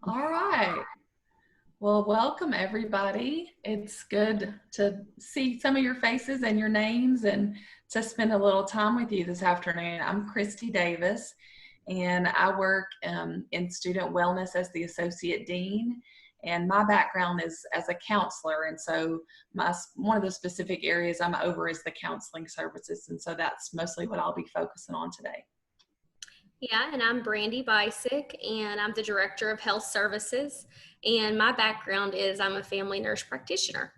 All right. Well, welcome everybody. It's good to see some of your faces and your names and to spend a little time with you this afternoon. I'm Christy Davis, and I work in student wellness as the Associate Dean. And my background is as a counselor. And so one of the specific areas I'm over is the counseling services. And so that's mostly what I'll be focusing on today. Yeah, and I'm Brandy Bisick, and I'm the Director of Health Services. And my background is I'm a family nurse practitioner.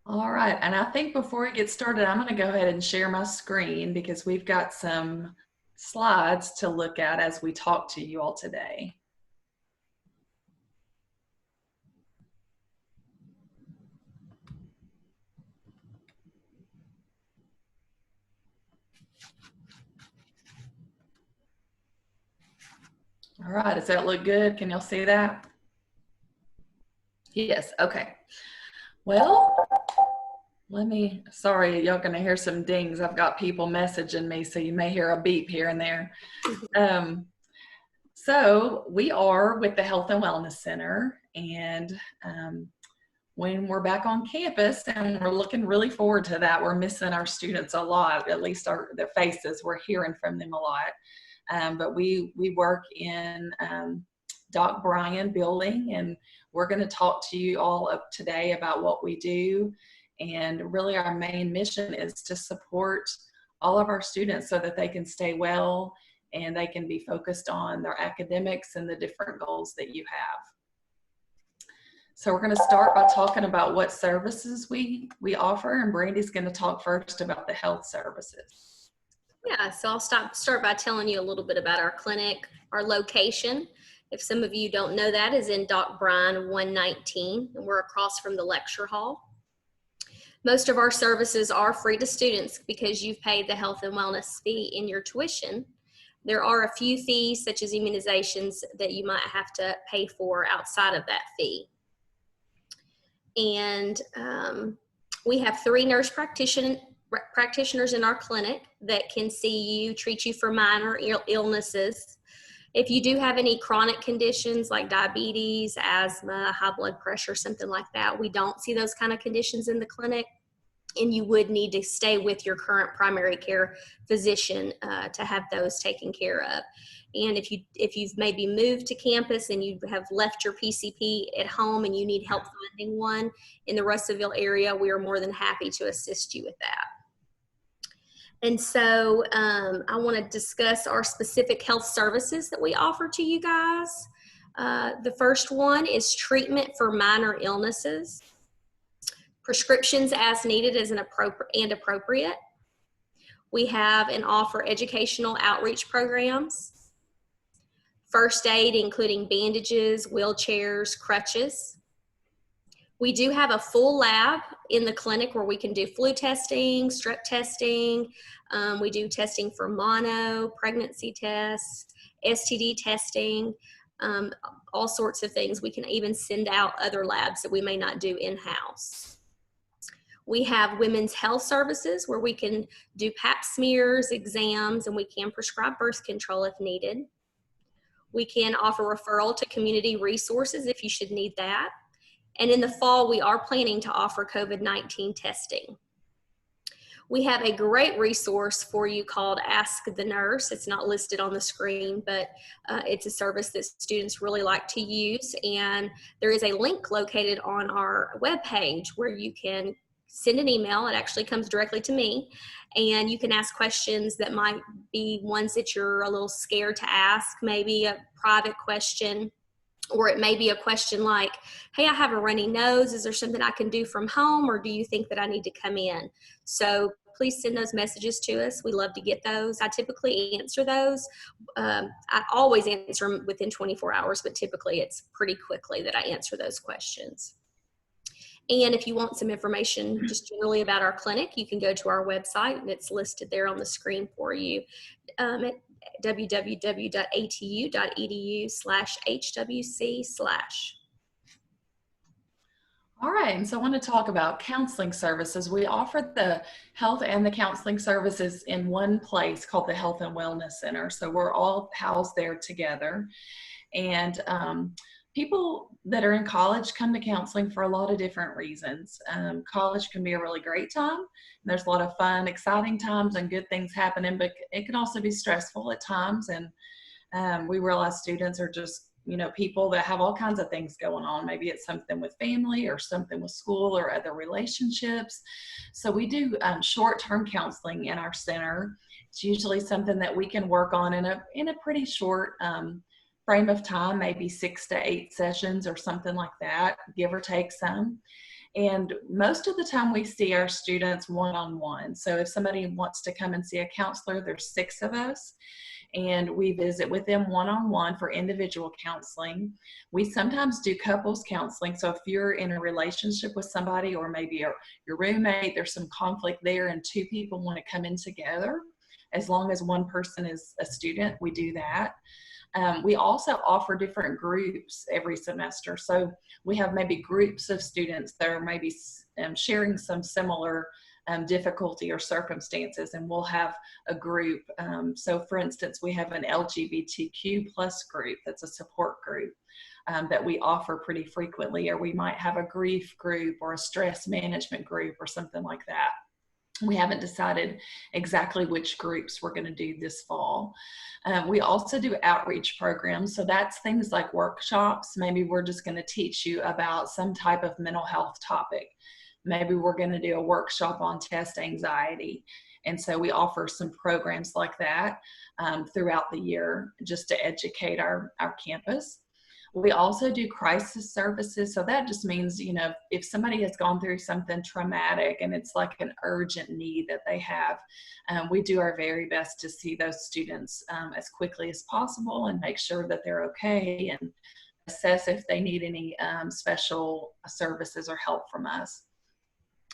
All right, and I think before we get started, I'm going to go ahead and share my screen because we've got some slides to look at as we talk to you all today. All right, does that look good? Can y'all see that? Yes, okay. Well, sorry, y'all gonna hear some dings. I've got people messaging me, so you may hear a beep here and there. So we are with the Health and Wellness Center, and when we're back on campus, and we're looking really forward to that, we're missing our students a lot, at least their faces. We're hearing from them a lot. But we work in Doc Bryan building, and we're going to talk to you all up today about what we do. And really our main mission is to support all of our students so that they can stay well and they can be focused on their academics and the different goals that you have. So we're going to start by talking about what services we offer, and Brandy's going to talk first about the health services. Yeah, so I'll start by telling you a little bit about our clinic. Our location, if some of you don't know that, is in Doc Bryan 119, and we're across from the lecture hall. Most of our services are free to students because you've paid the health and wellness fee in your tuition. There are a few fees, such as immunizations, that you might have to pay for outside of that fee. And we have 3 nurse practitioners in our clinic that can see you, treat you for minor illnesses. If you do have any chronic conditions like diabetes, asthma, high blood pressure, something like that, we don't see those kind of conditions in the clinic, and you would need to stay with your current primary care physician to have those taken care of. And if you've maybe moved to campus and you have left your PCP at home and you need help finding one in the Russellville area, we are more than happy to assist you with that. And so I want to discuss our specific health services that we offer to you guys. The first one is treatment for minor illnesses. Prescriptions as needed and appropriate. We have and offer educational outreach programs. First aid, including bandages, wheelchairs, crutches. We do have a full lab in the clinic where we can do flu testing, strep testing. We do testing for mono, pregnancy tests, STD testing, all sorts of things. We can even send out other labs that we may not do in-house. We have women's health services where we can do pap smears, exams, and we can prescribe birth control if needed. We can offer referral to community resources if you should need that. And in the fall, we are planning to offer COVID-19 testing. We have a great resource for you called Ask the Nurse. It's not listed on the screen, but it's a service that students really like to use. And there is a link located on our webpage where you can send an email. It actually comes directly to me, and you can ask questions that might be ones that you're a little scared to ask, maybe a private question, or it may be a question like, hey, I have a runny nose. Is there something I can do from home, or do you think that I need to come in? So please send those messages to us. We love to get those. I typically answer those. I always answer them within 24 hours, but typically it's pretty quickly that I answer those questions. And if you want some information just generally about our clinic, you can go to our website, and it's listed there on the screen for you at www.atu.edu/HWC/. All right, and so I want to talk about counseling services. We offer the health and the counseling services in one place called the Health and Wellness Center. So we're all housed there together. And people that are in college come to counseling for a lot of different reasons. College can be a really great time. There's a lot of fun, exciting times and good things happening, but it can also be stressful at times. And we realize students are just, people that have all kinds of things going on. Maybe it's something with family or something with school or other relationships. So we do short-term counseling in our center. It's usually something that we can work on in a pretty short frame of time, maybe 6 to 8 sessions or something like that, give or take some. And most of the time we see our students one-on-one. So if somebody wants to come and see a counselor, there's 6 of us, and we visit with them one-on-one for individual counseling. We sometimes do couples counseling. So if you're in a relationship with somebody, or maybe your roommate, there's some conflict there and 2 people want to come in together, as long as one person is a student, we do that. We also offer different groups every semester. So we have maybe groups of students that are maybe sharing some similar difficulty or circumstances, and we'll have a group. So for instance, we have an LGBTQ plus group that's a support group that we offer pretty frequently, or we might have a grief group or a stress management group or something like that. We haven't decided exactly which groups we're going to do this fall. We also do outreach programs. So that's things like workshops. Maybe we're just going to teach you about some type of mental health topic. Maybe we're going to do a workshop on test anxiety. And so we offer some programs like that throughout the year just to educate our campus. We also do crisis services. So that just means, if somebody has gone through something traumatic and it's like an urgent need that they have, we do our very best to see those students as quickly as possible and make sure that they're okay and assess if they need any special services or help from us.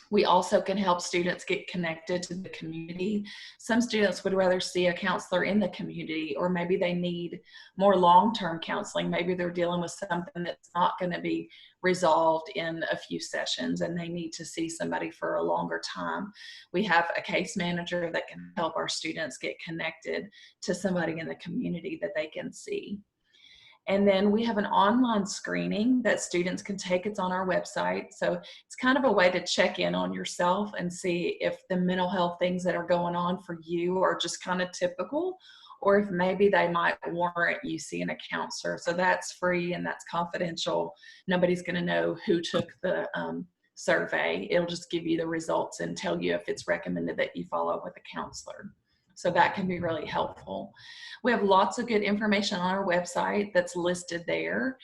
We also can help students get connected to the community. Some students would rather see a counselor in the community, or maybe they need more long-term counseling. Maybe they're dealing with something that's not going to be resolved in a few sessions and they need to see somebody for a longer time. We have a case manager that can help our students get connected to somebody in the community that they can see. And then we have an online screening that students can take. It's on our website. So it's kind of a way to check in on yourself and see if the mental health things that are going on for you are just kind of typical, or if maybe they might warrant you seeing a counselor. So that's free and that's confidential. Nobody's going to know who took the survey. It'll just give you the results and tell you if it's recommended that you follow up with a counselor. So that can be really helpful. We have lots of good information on our website that's listed there.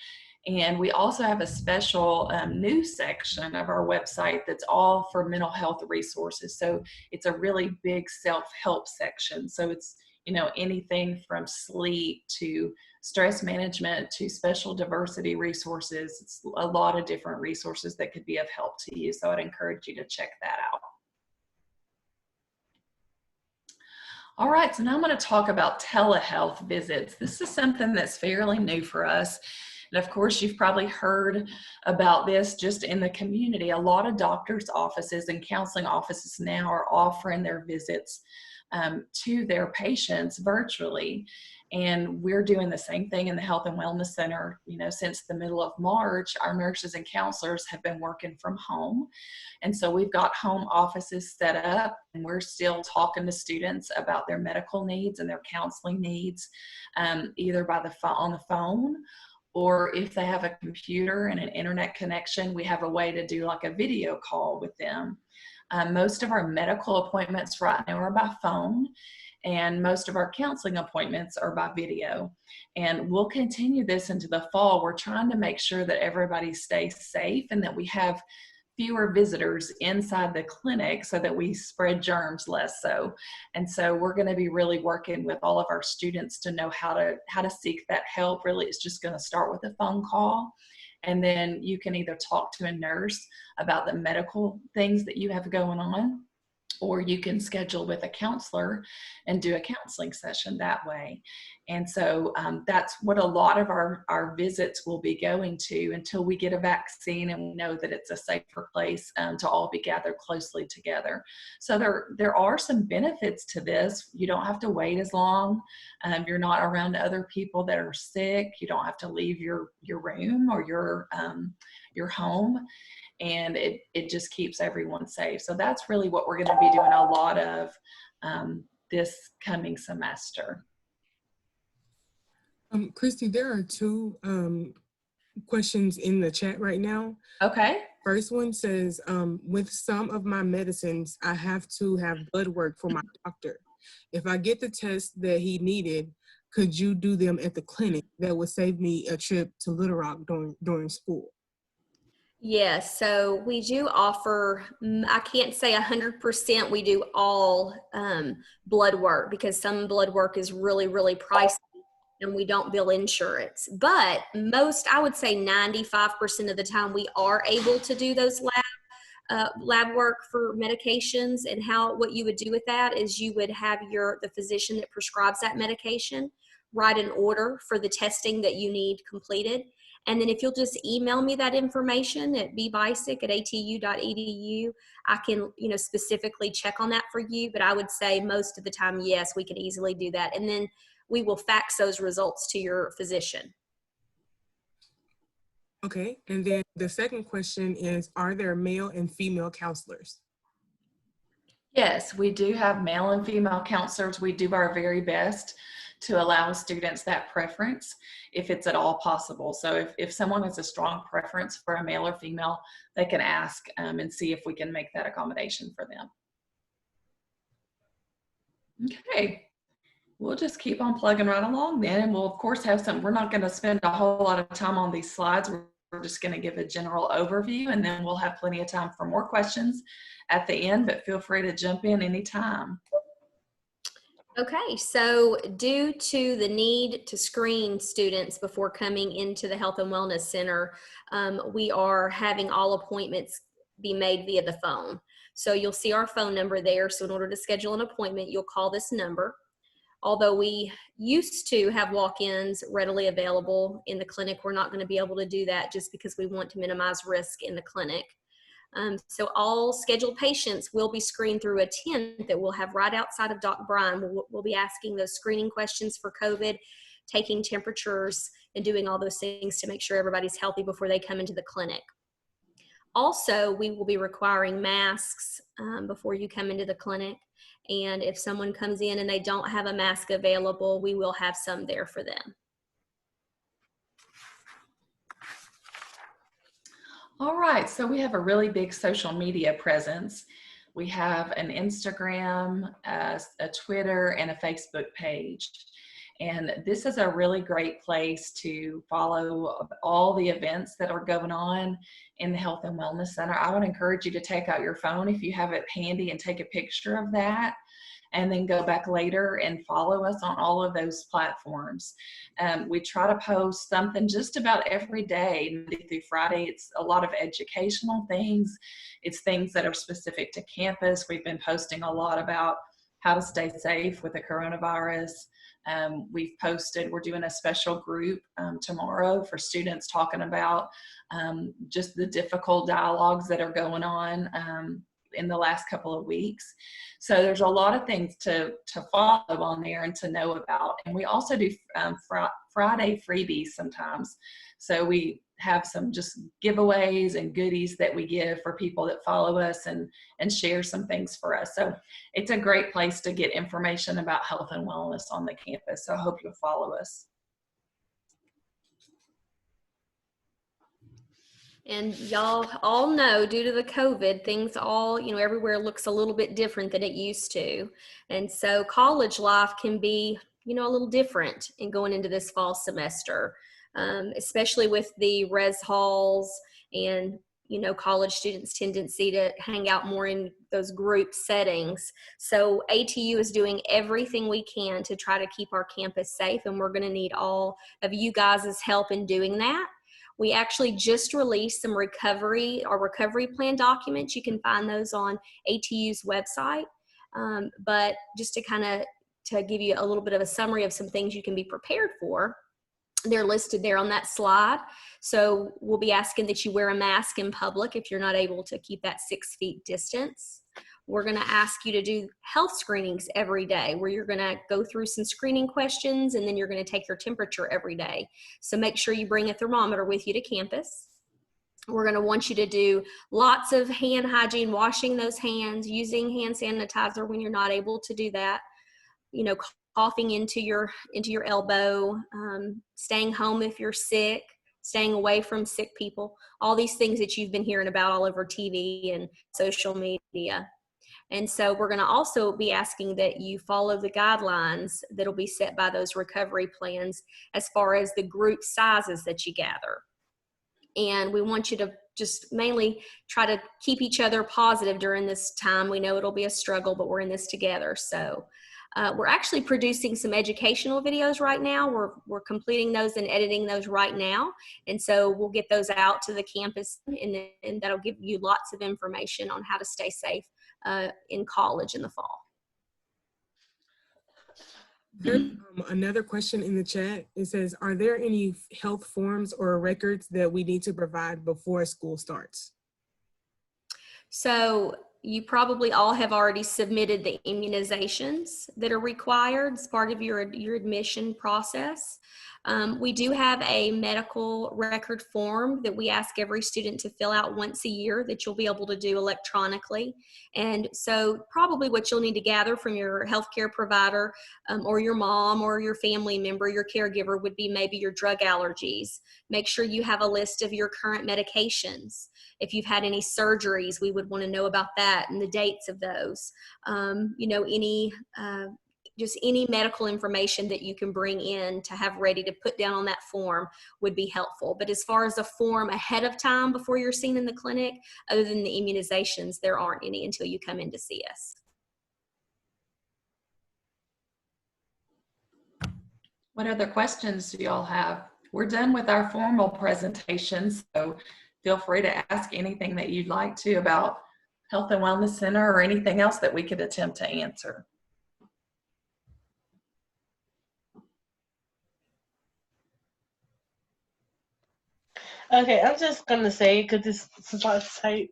And we also have a special news section of our website that's all for mental health resources. So it's a really big self-help section. So it's, anything from sleep to stress management to special diversity resources. It's a lot of different resources that could be of help to you. So I'd encourage you to check that out. All right, so now I'm going to talk about telehealth visits. This is something that's fairly new for us. And of course, you've probably heard about this just in the community. A lot of doctors' offices and counseling offices now are offering their visits to their patients virtually. And we're doing the same thing in the Health and Wellness Center. Since the middle of March, our nurses and counselors have been working from home. And so we've got home offices set up, and we're still talking to students about their medical needs and their counseling needs, either on the phone, or if they have a computer and an internet connection, we have a way to do like a video call with them. Most of our medical appointments right now are by phone, and most of our counseling appointments are by video. And we'll continue this into the fall. We're trying to make sure that everybody stays safe and that we have fewer visitors inside the clinic so that we spread germs less so. And so we're going to be really working with all of our students to know how to seek that help. Really, it's just going to start with a phone call. And then you can either talk to a nurse about the medical things that you have going on, or you can schedule with a counselor and do a counseling session that way. And so that's what a lot of our visits will be going to until we get a vaccine and we know that it's a safer place to all be gathered closely together. So there are some benefits to this. You don't have to wait as long. You're not around other people that are sick. You don't have to leave your room or your home. And it just keeps everyone safe. So that's really what we're going to be doing a lot of this coming semester. Christy, there are two questions in the chat right now. Okay. First one says, with some of my medicines, I have to have blood work for my doctor. If I get the test that he needed, could you do them at the clinic? That would save me a trip to Little Rock during school. Yes, so we do offer, I can't say 100% we do all blood work, because some blood work is really, really pricey and we don't bill insurance. But most, I would say 95% of the time, we are able to do those lab work for medications. And what you would do with that is you would have the physician that prescribes that medication write an order for the testing that you need completed. And then if you'll just email me that information at bbisic@atu.edu, I can, specifically check on that for you. But I would say most of the time, yes, we can easily do that. And then we will fax those results to your physician. Okay, and then the second question is, are there male and female counselors? Yes, we do have male and female counselors. We do our very best to allow students that preference if it's at all possible. So if someone has a strong preference for a male or female, they can ask and see if we can make that accommodation for them. Okay, we'll just keep on plugging right along then, and we'll of course have some, we're not going to spend a whole lot of time on these slides. We're just going to give a general overview, and then we'll have plenty of time for more questions at the end, but feel free to jump in anytime. Okay, so due to the need to screen students before coming into the Health and Wellness Center, we are having all appointments be made via the phone. So you'll see our phone number there. So in order to schedule an appointment, you'll call this number. Although we used to have walk-ins readily available in the clinic, we're not going to be able to do that just because we want to minimize risk in the clinic. So all scheduled patients will be screened through a tent that we'll have right outside of Doc Brian. We'll be asking those screening questions for COVID, taking temperatures, and doing all those things to make sure everybody's healthy before they come into the clinic. Also, we will be requiring masks before you come into the clinic. And if someone comes in and they don't have a mask available, we will have some there for them. All right, so we have a really big social media presence. We have an Instagram, a Twitter, and a Facebook page. And this is a really great place to follow all the events that are going on in the Health and Wellness Center. I would encourage you to take out your phone if you have it handy and take a picture of that, and then go back later and follow us on all of those platforms. We try to post something just about every day, Monday through Friday. It's a lot of educational things. It's things that are specific to campus. We've been posting a lot about how to stay safe with the coronavirus. We've posted, we're doing a special group tomorrow for students talking about just the difficult dialogues that are going on in the last couple of weeks. So there's a lot of things to follow on there and to know about. And we also do Friday freebies sometimes. So we have some just giveaways and goodies that we give for people that follow us and share some things for us. So it's a great place to get information about health and wellness on the campus. So I hope you'll follow us. And y'all all know, due to the COVID, things all, everywhere looks a little bit different than it used to. And so college life can be, a little different in going into this fall semester, especially with the res halls and, college students' tendency to hang out more in those group settings. So ATU is doing everything we can to try to keep our campus safe, and we're going to need all of you guys' help in doing that. We actually just released some recovery plan documents. You can find those on ATU's website. But just to give you a little bit of a summary of some things you can be prepared for, they're listed there on that slide. So we'll be asking that you wear a mask in public if you're not able to keep that 6 feet distance. We're going to ask you to do health screenings every day, where you're going to go through some screening questions, and then you're going to take your temperature every day. So make sure you bring a thermometer with you to campus. We're going to want you to do lots of hand hygiene, washing those hands, using hand sanitizer when you're not able to do that, you know, coughing into your elbow, staying home if you're sick, staying away from sick people, all these things that you've been hearing about all over TV and social media. And so we're going to also be asking that you follow the guidelines that'll be set by those recovery plans as far as the group sizes that you gather. And we want you to just mainly try to keep each other positive during this time. We know it'll be a struggle, but we're in this together. So we're actually producing some educational videos right now. We're completing those and editing those right now. And so we'll get those out to the campus, and that'll give you lots of information on how to stay safe in college in the fall. There's another question in the chat. It says, are there any health forms or records that we need to provide before school starts? So you probably all have already submitted the immunizations that are required as part of your admission process. We do have a medical record form that we ask every student to fill out once a year that you'll be able to do electronically. And so probably what you'll need to gather from your healthcare provider or your mom or your family member, your caregiver, would be maybe your drug allergies. Make sure you have a list of your current medications. If you've had any surgeries, we would want to know about that and the dates of those. You know, just any medical information that you can bring in to have ready to put down on that form would be helpful. But as far as a form ahead of time before you're seen in the clinic, other than the immunizations, there aren't any until you come in to see us. What other questions do y'all have? We're done with our formal presentations, so feel free to ask anything that you'd like to about Health and Wellness Center or anything else that we could attempt to answer. Okay, I'm just gonna say, because this is my type.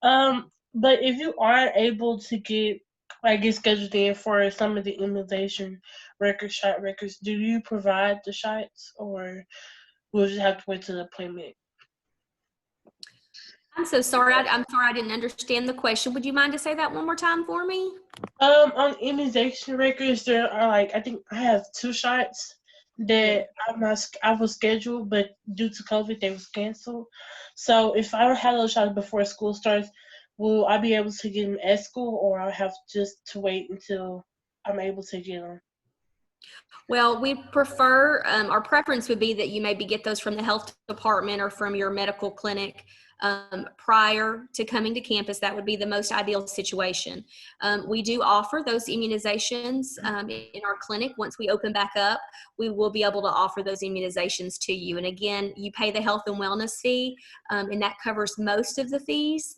But if you aren't able to get scheduled in for some of the immunization shot records, do you provide the shots, or we'll just have to wait till the appointment? I'm so sorry. I'm sorry I didn't understand the question. Would you mind to say that one more time for me? On immunization records, there are I think I have 2 shots that I was scheduled, but due to COVID, they was canceled. So if I don't have those shots before school starts, will I be able to get them at school, or I'll have just to wait until I'm able to get them? Well, we prefer, our preference would be that you maybe get those from the health department or from your medical clinic prior to coming to campus. That would be the most ideal situation. We do offer those immunizations in our clinic. Once we open back up, we will be able to offer those immunizations to you. And again, you pay the health and wellness fee, and that covers most of the fees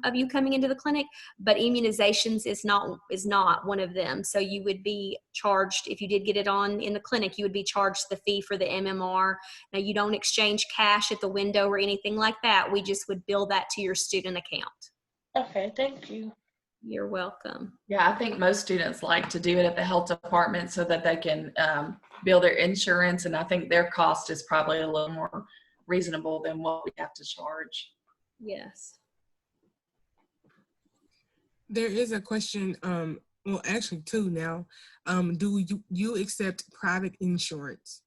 of you coming into the clinic, but immunizations is not one of them. So you would be charged, if you did get it on in the clinic, you would be charged the fee for the MMR. Now, you don't exchange cash at the window or anything like that. We just would bill that to your student account. Okay, thank you. You're welcome. Yeah, I think most students like to do it at the health department so that they can bill their insurance, and I think their cost is probably a little more reasonable than what we have to charge. Yes. There is a question, well, actually 2 now. Do you accept private insurance?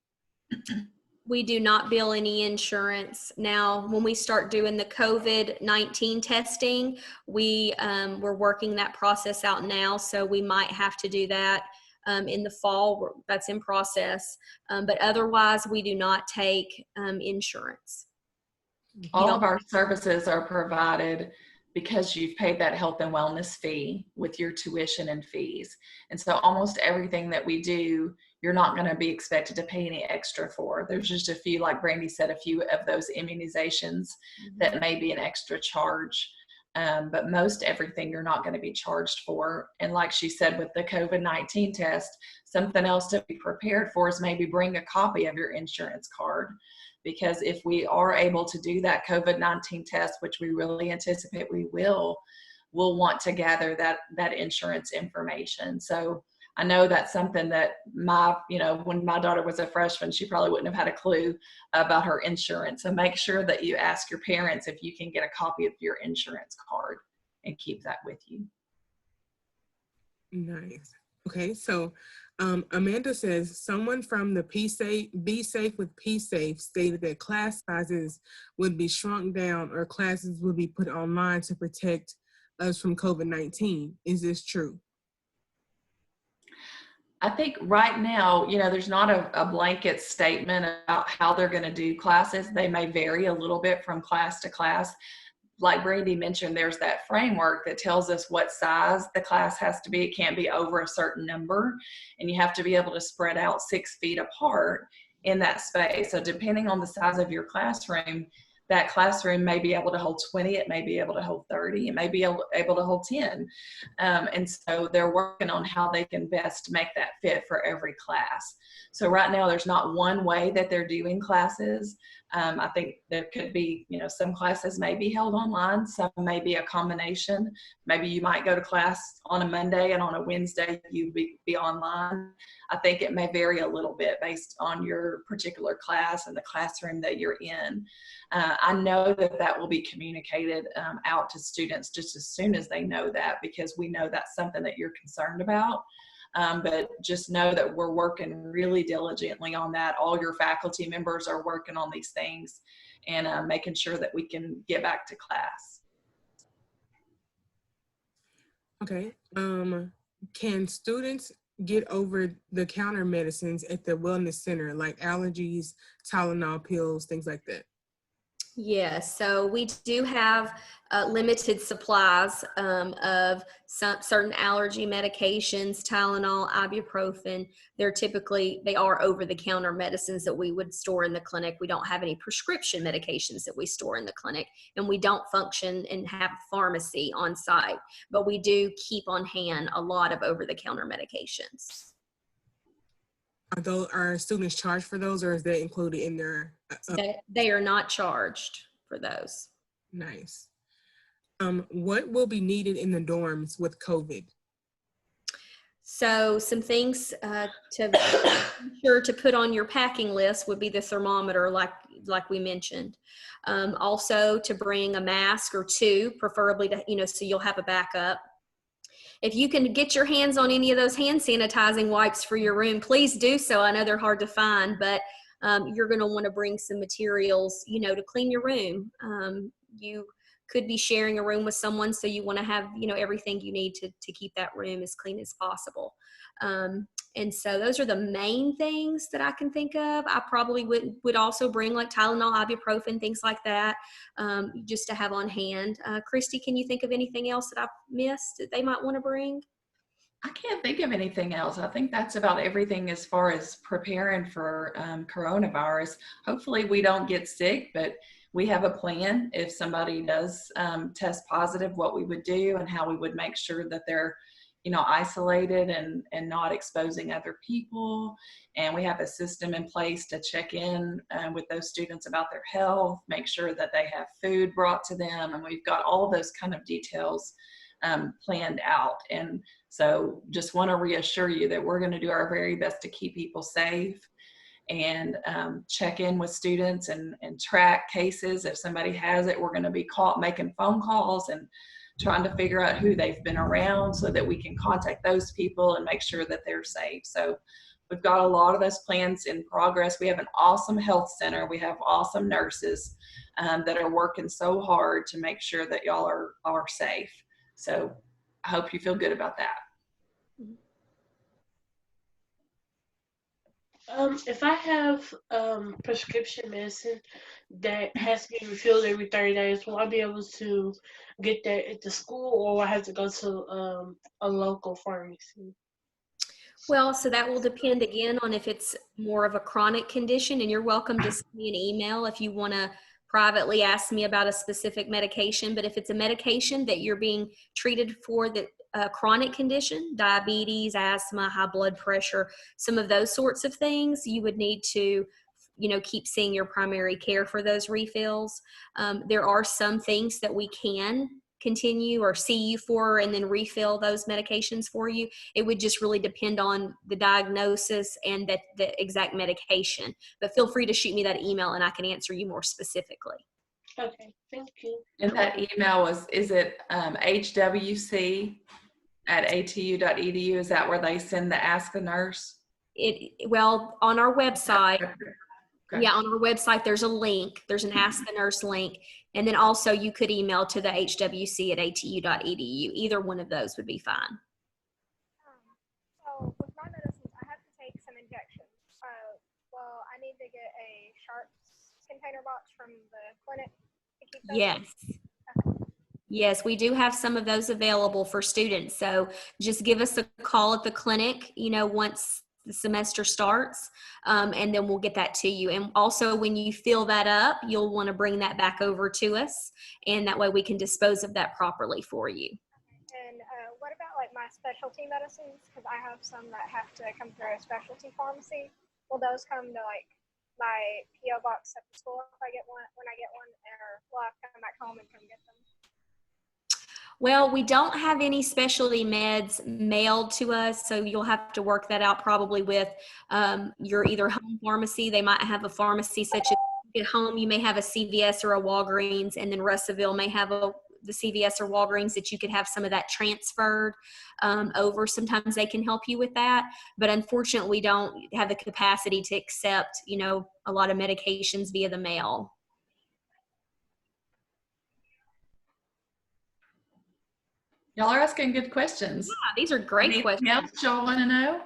We do not bill any insurance. Now, when we start doing the COVID-19 testing, we're working that process out now, so we might have to do that in the fall. That's in process. But otherwise, we do not take insurance. All of our services are provided because you've paid that health and wellness fee with your tuition and fees. And so almost everything that we do, you're not going to be expected to pay any extra for. There's just a few, like Brandy said, a few of those immunizations that may be an extra charge. But most everything you're not going to be charged for. And like she said, with the COVID-19 test, something else to be prepared for is maybe bring a copy of your insurance card. Because if we are able to do that COVID-19 test, which we really anticipate we will, we'll want to gather that insurance information. So I know that's something that when my daughter was a freshman, she probably wouldn't have had a clue about her insurance. So make sure that you ask your parents if you can get a copy of your insurance card and keep that with you. Nice. Okay, so Amanda says, someone from the Be Safe with P-Safe stated that class sizes would be shrunk down or classes would be put online to protect us from COVID-19. Is this true? I think right now, there's not a blanket statement about how they're going to do classes. They may vary a little bit from class to class. Like Brandy mentioned, there's that framework that tells us what size the class has to be. It can't be over a certain number, and you have to be able to spread out 6 feet apart in that space. So depending on the size of your classroom, that classroom may be able to hold 20, it may be able to hold 30, it may be able to hold 10. And so they're working on how they can best make that fit for every class. So right now there's not one way that they're doing classes. I think there could be, some classes may be held online, some may be a combination. Maybe you might go to class on a Monday and on a Wednesday you be online. I think it may vary a little bit based on your particular class and the classroom that you're in. I know that will be communicated out to students just as soon as they know that, because we know that's something that you're concerned about. But just know that we're working really diligently on that. All your faculty members are working on these things and making sure that we can get back to class. Okay. Can students get over-the-counter medicines at the wellness center, like allergies, Tylenol pills, things like that? Yes, so we do have limited supplies of certain allergy medications, Tylenol, ibuprofen. They are over-the-counter medicines that we would store in the clinic. We don't have any prescription medications that we store in the clinic, and we don't function and have a pharmacy on site, but we do keep on hand a lot of over-the-counter medications. Are students charged for those, or is that included in their? They are not charged for those. Nice. What will be needed in the dorms with COVID? So some things to be sure to put on your packing list would be the thermometer, like we mentioned. Also to bring a mask or two, preferably so you'll have a backup. If you can get your hands on any of those hand sanitizing wipes for your room, please do so. I know they're hard to find, but you're going to want to bring some materials, to clean your room. You could be sharing a room with someone, so you want to have, everything you need to keep that room as clean as possible. And so those are the main things that I can think of. I probably would also bring like Tylenol, ibuprofen, things like that, just to have on hand. Christy, can you think of anything else that I've missed that they might want to bring? I can't think of anything else. I think that's about everything as far as preparing for coronavirus. Hopefully we don't get sick, but we have a plan. If somebody does test positive, what we would do and how we would make sure that they're isolated and not exposing other people. And we have a system in place to check in with those students about their health, make sure that they have food brought to them. And we've got all those kind of details planned out. And so just want to reassure you that we're going to do our very best to keep people safe and check in with students and track cases. If somebody has it, we're going to be making phone calls and trying to figure out who they've been around so that we can contact those people and make sure that they're safe. So we've got a lot of those plans in progress. We have an awesome health center. We have awesome nurses that are working so hard to make sure that y'all are safe. So I hope you feel good about that. If I have prescription medicine that has to be refilled every 30 days, will I be able to get that at the school, or will I have to go to a local pharmacy? Well, so that will depend again on if it's more of a chronic condition, and you're welcome to send me an email if you want to privately ask me about a specific medication. But if it's a medication that you're being treated for the chronic condition, diabetes, asthma, high blood pressure, some of those sorts of things, you would need to, you know, keep seeing your primary care for those refills. There are some things that we can continue or see you for and then refill those medications for you. It would just really depend on the diagnosis and the exact medication. But feel free to shoot me that email and I can answer you more specifically. Okay, thank you. And that email is it hwc@atu.edu? Is that where they send the Ask a Nurse? Well, on our website, Okay. yeah, on our website, there's a link. There's an Ask the Nurse link. And then also you could email to the hwc@atu.edu. Either one of those would be fine. So with my medicines, I have to take some injections. Well, I need to get a Sharps container box from the clinic to keep those. Yes. Yes, we do have some of those available for students. So just give us a call at the clinic, you know, once the semester starts, and then we'll get that to you. And also when you fill that up, you'll want to bring that back over to us, and that way we can dispose of that properly for you. And what about like my specialty medicines? Because I have some that have to come through a specialty pharmacy. Will those come to like my PO box at the school if I get one, when I get one, or will I come back home and come get them? Well, we don't have any specialty meds mailed to us, so you'll have to work that out probably with your either home pharmacy. They might have a pharmacy such as at home, you may have a CVS or a Walgreens, and then Russellville may have the CVS or Walgreens that you could have some of that transferred over. Sometimes they can help you with that, but unfortunately we don't have the capacity to accept, you know, a lot of medications via the mail. Y'all are asking good questions. Yeah, these are great questions. Anything else y'all want to know?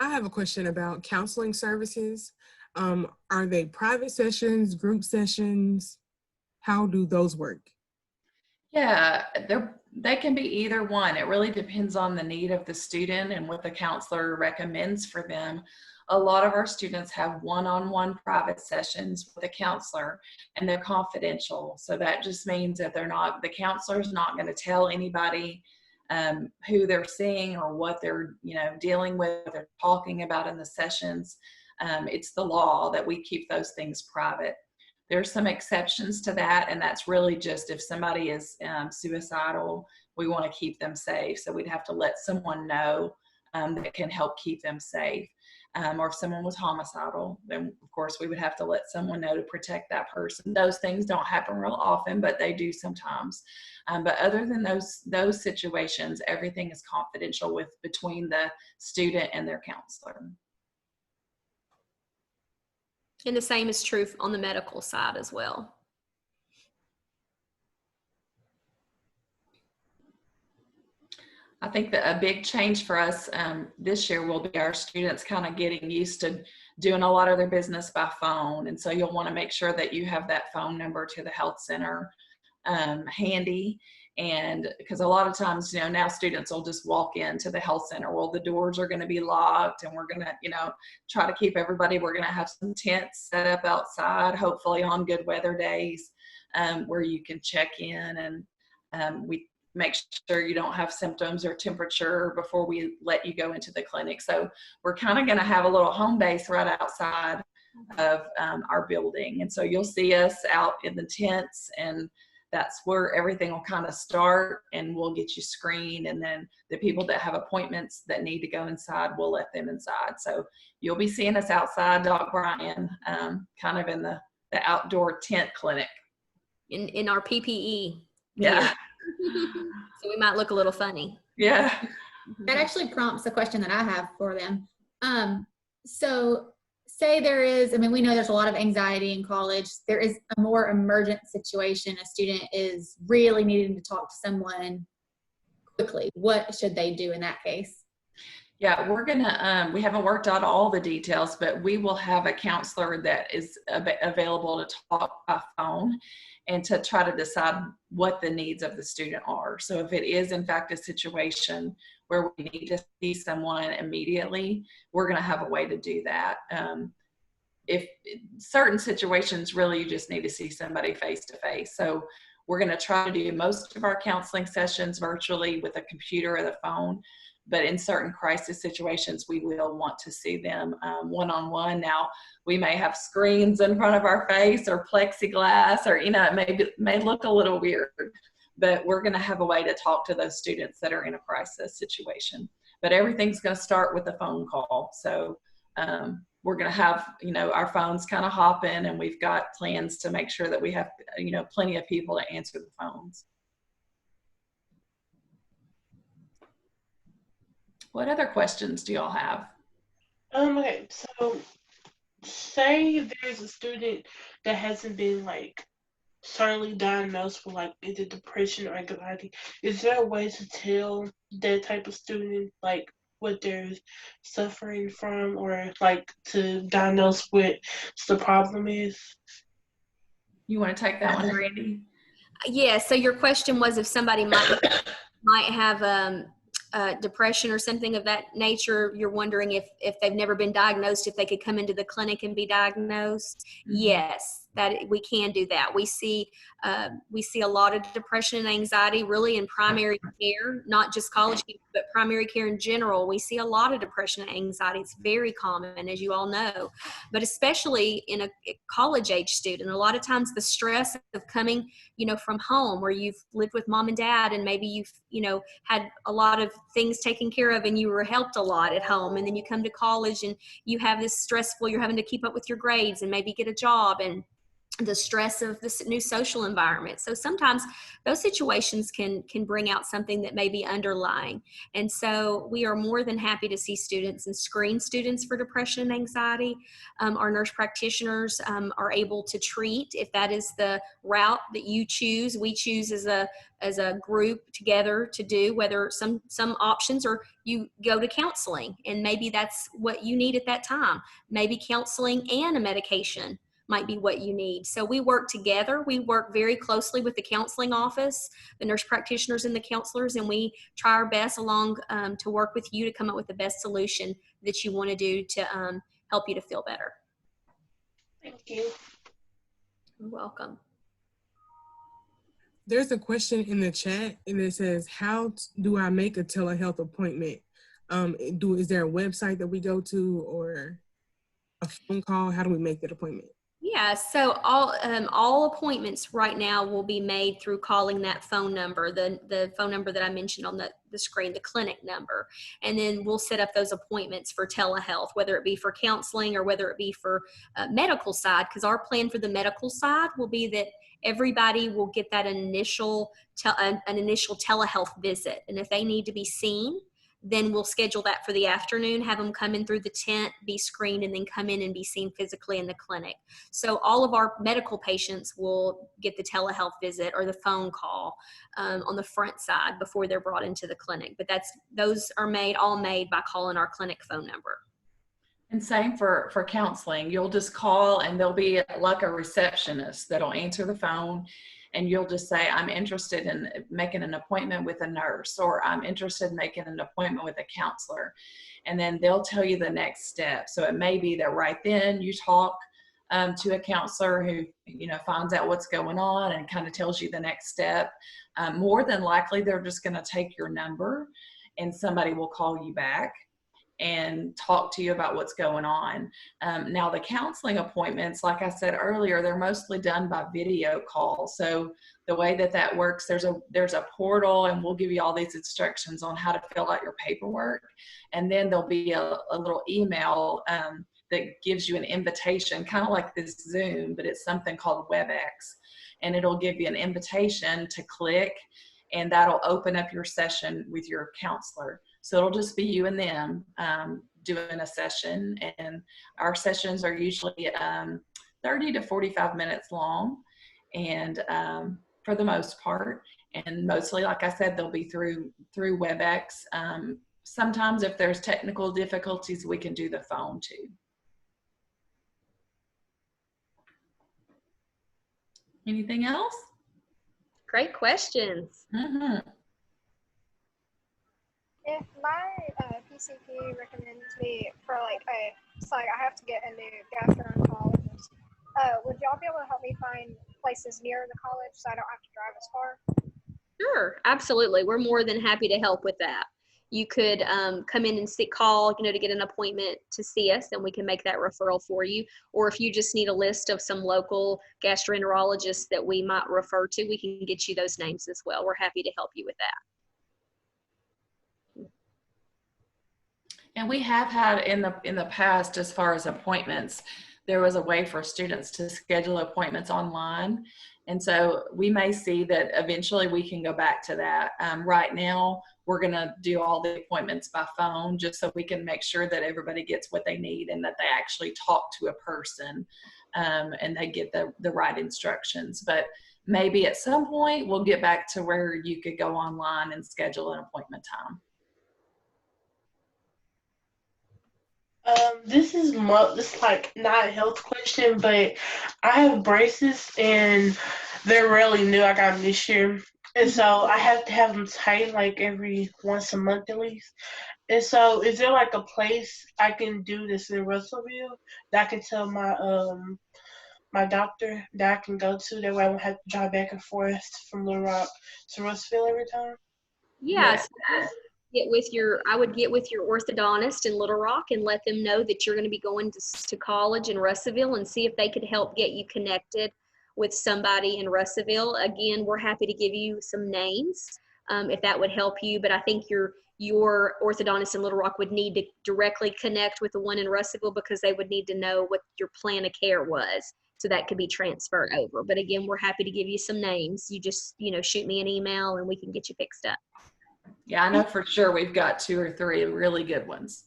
I have a question about counseling services. Are they private sessions, group sessions? How do those work? Yeah, they can be either one. It really depends on the need of the student and what the counselor recommends for them. A lot of our students have one-on-one private sessions with a counselor, and they're confidential. So that just means that the counselor's not going to tell anybody who they're seeing or what they're, you know, dealing with or talking about in the sessions. It's the law that we keep those things private. There's some exceptions to that, and that's really just if somebody is suicidal, we want to keep them safe. So we'd have to let someone know that can help keep them safe. Or if someone was homicidal, then of course we would have to let someone know to protect that person. Those things don't happen real often, but they do sometimes. But other than those situations, everything is confidential between the student and their counselor. And the same is true on the medical side as well. I think that a big change for us this year will be our students kind of getting used to doing a lot of their business by phone. And so you'll want to make sure that you have that phone number to the health center handy. And because a lot of times, you know, now students will just walk into the health center. Well, the doors are going to be locked, and we're going to, you know, try to keep everybody. We're going to have some tents set up outside, hopefully on good weather days, where you can check in, and we make sure you don't have symptoms or temperature before we let you go into the clinic. So we're kind of going to have a little home base right outside of our building. And so you'll see us out in the tents, and that's where everything will kind of start, and we'll get you screened. And then the people that have appointments that need to go inside, we'll let them inside. So you'll be seeing us outside, Doc Brian, kind of in the outdoor tent clinic. In our PPE. Yeah. So we might look a little funny. Yeah. That actually prompts a question that I have for them. So say there is, I mean, we know there's a lot of anxiety in college. There is a more emergent situation. A student is really needing to talk to someone quickly. What should they do in that case? Yeah, we're gonna, we haven't worked out all the details, but we will have a counselor that is available to talk by phone and to try to decide what the needs of the student are. So if it is in fact a situation where we need to see someone immediately, we're gonna have a way to do that. If certain situations, really you just need to see somebody face to face. So we're going to try to do most of our counseling sessions virtually with a computer or the phone, but in certain crisis situations we will want to see them one-on-one. Now we may have screens in front of our face or plexiglass, or it may look a little weird, but we're going to have a way to talk to those students that are in a crisis situation. But everything's going to start with a phone call. So we're going to have, our phones kind of hop in, and we've got plans to make sure that we have, plenty of people to answer the phones. What other questions do y'all have? Okay, so say there's a student that hasn't been certainly diagnosed with either depression or anxiety. Is there a way to tell that type of student what they're suffering from, or to diagnose what the problem is? You want to take that one, Randy? Yeah, so your question was if somebody might have depression or something of that nature. You're wondering if they've never been diagnosed, if they could come into the clinic and be diagnosed. Mm-hmm. Yes, that we can do that. We see a lot of depression and anxiety really in primary care, not just college, but primary care in general. We see a lot of depression and anxiety. It's very common, as you all know, but especially in a college age student. A lot of times the stress of coming, from home where you've lived with mom and dad, and maybe you've, had a lot of things taken care of and you were helped a lot at home, and then you come to college and you have this stressful, you're having to keep up with your grades and maybe get a job, and the stress of this new social environment. So sometimes those situations can bring out something that may be underlying. And so we are more than happy to see students and screen students for depression and anxiety. Our nurse practitioners are able to treat if that is the route that you choose. We choose as a group together to do, whether some options, or you go to counseling, and maybe that's what you need at that time. Maybe counseling and a medication might be what you need. So we work together. We work very closely with the counseling office, the nurse practitioners and the counselors, and we try our best along to work with you to come up with the best solution that you want to do to help you to feel better. Thank you. You're welcome. There's a question in the chat, and it says, how do I make a telehealth appointment? Is there a website that we go to, or a phone call? How do we make that appointment? Yeah, so all appointments right now will be made through calling that phone number, the phone number that I mentioned on the screen, the clinic number. And then we'll set up those appointments for telehealth, whether it be for counseling or whether it be for medical side, because our plan for the medical side will be that everybody will get that initial telehealth visit. And if they need to be seen, then we'll schedule that for the afternoon, have them come in through the tent, be screened, and then come in and be seen physically in the clinic. So all of our medical patients will get the telehealth visit or the phone call on the front side before they're brought into the clinic. But those are all made by calling our clinic phone number. And same for counseling. You'll just call, and there'll be like a receptionist that'll answer the phone, and you'll just say, I'm interested in making an appointment with a nurse, or I'm interested in making an appointment with a counselor. And then they'll tell you the next step. So it may be that right then you talk to a counselor who, finds out what's going on and kind of tells you the next step. More than likely, they're just going to take your number, and somebody will call you back and talk to you about what's going on. Now the counseling appointments, like I said earlier, they're mostly done by video call. So the way that works, there's a portal, and we'll give you all these instructions on how to fill out your paperwork. And then there'll be a little email that gives you an invitation, kind of like this Zoom, but it's something called WebEx. And it'll give you an invitation to click, and that'll open up your session with your counselor. So it'll just be you and them doing a session, and our sessions are usually 30 to 45 minutes long, and for the most part, and mostly, like I said, they'll be through WebEx. sometimes if there's technical difficulties, we can do the phone too. Anything else? Great questions. Mm-hmm. If my PCP recommends me for like it's like I have to get a new gastroenterologist, would y'all be able to help me find places near the college so I don't have to drive as far? Sure, absolutely. We're more than happy to help with that. You could come in and call, to get an appointment to see us, and we can make that referral for you. Or if you just need a list of some local gastroenterologists that we might refer to, we can get you those names as well. We're happy to help you with that. And we have had in the past, as far as appointments, there was a way for students to schedule appointments online. And so we may see that eventually we can go back to that. Right now, we're going to do all the appointments by phone just so we can make sure that everybody gets what they need and that they actually talk to a person and they get the right instructions. But maybe at some point we'll get back to where you could go online and schedule an appointment time. This is like not a health question, but I have braces and they're really new. I got them this year, and so I have to have them tightened like every once a month at least. And so, is there like a place I can do this in Russellville that I can tell my doctor that I can go to? That way, I won't have to drive back and forth from Little Rock to Russellville every time. Yes. I would get with your orthodontist in Little Rock and let them know that you're going to be going to college in Russellville and see if they could help get you connected with somebody in Russellville. Again, we're happy to give you some names if that would help you, but I think your orthodontist in Little Rock would need to directly connect with the one in Russellville because they would need to know what your plan of care was. So that could be transferred over. But again, we're happy to give you some names. You just, shoot me an email and we can get you fixed up. Yeah, I know for sure we've got 2 or 3 really good ones.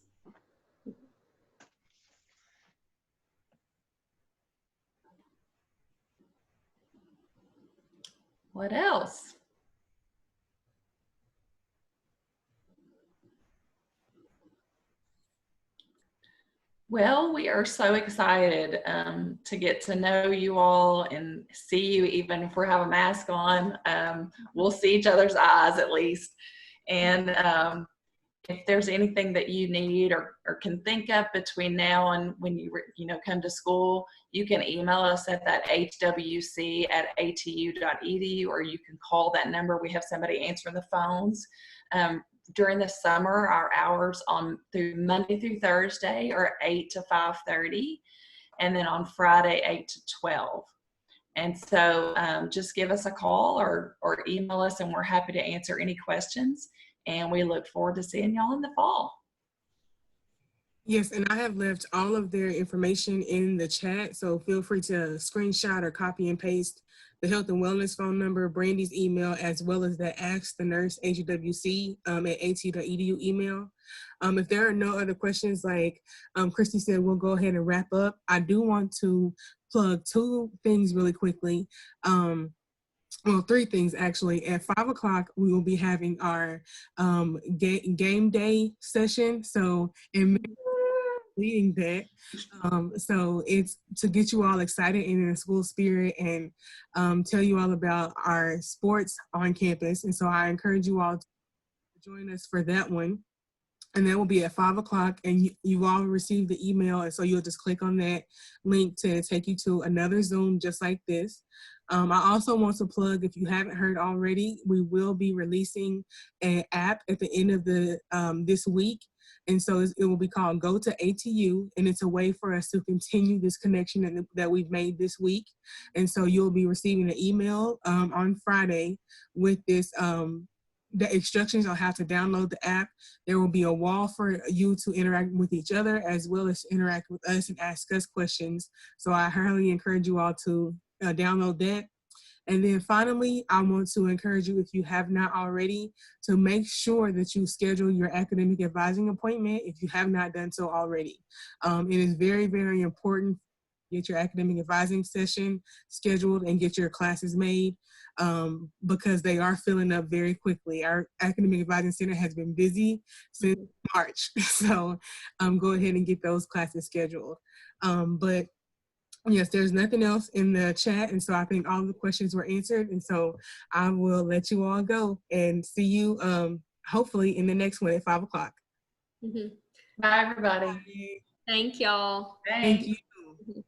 What else? Well, we are so excited to get to know you all and see you, even if we have a mask on. We'll see each other's eyes at least. And if there's anything that you need or can think of between now and when you come to school, you can email us at that hwc@atu.edu, or you can call that number. We have somebody answering the phones. During the summer, our hours through Monday through Thursday are 8 to 5:30, and then on Friday 8 to 12. And so just give us a call or email us, and we're happy to answer any questions. And we look forward to seeing y'all in the fall. Yes, and I have left all of their information in the chat, so feel free to screenshot or copy and paste the health and wellness phone number, Brandy's email, as well as the Ask the Nurse HWC at atu.edu email. If there are no other questions, like Christy said, we'll go ahead and wrap up. I do want to plug 2 things really quickly. Well, 3 things actually. At 5 o'clock, we will be having our game day session. So, leading that. So it's to get you all excited and in a school spirit and tell you all about our sports on campus. And so I encourage you all to join us for that one. And that will be at 5 o'clock, and you all received the email, and so you'll just click on that link to take you to another Zoom just like this. I also want to plug, if you haven't heard already, we will be releasing an app at the end of this week. And so it will be called Go to ATU, and it's a way for us to continue this connection that we've made this week. And so you'll be receiving an email on Friday with this the instructions on how to download the app. There will be a wall for you to interact with each other as well as interact with us and ask us questions. So I highly encourage you all to download that. And then finally, I want to encourage you, if you have not already, to make sure that you schedule your academic advising appointment if you have not done so already. It is very, very important get your academic advising session scheduled and get your classes made, because they are filling up very quickly. Our academic advising center has been busy since March. So go ahead and get those classes scheduled. But yes, there's nothing else in the chat. And so I think all the questions were answered. And so I will let you all go and see you hopefully in the next one at 5 o'clock. Mm-hmm. Bye, everybody. Thank y'all. Thanks. Thank you.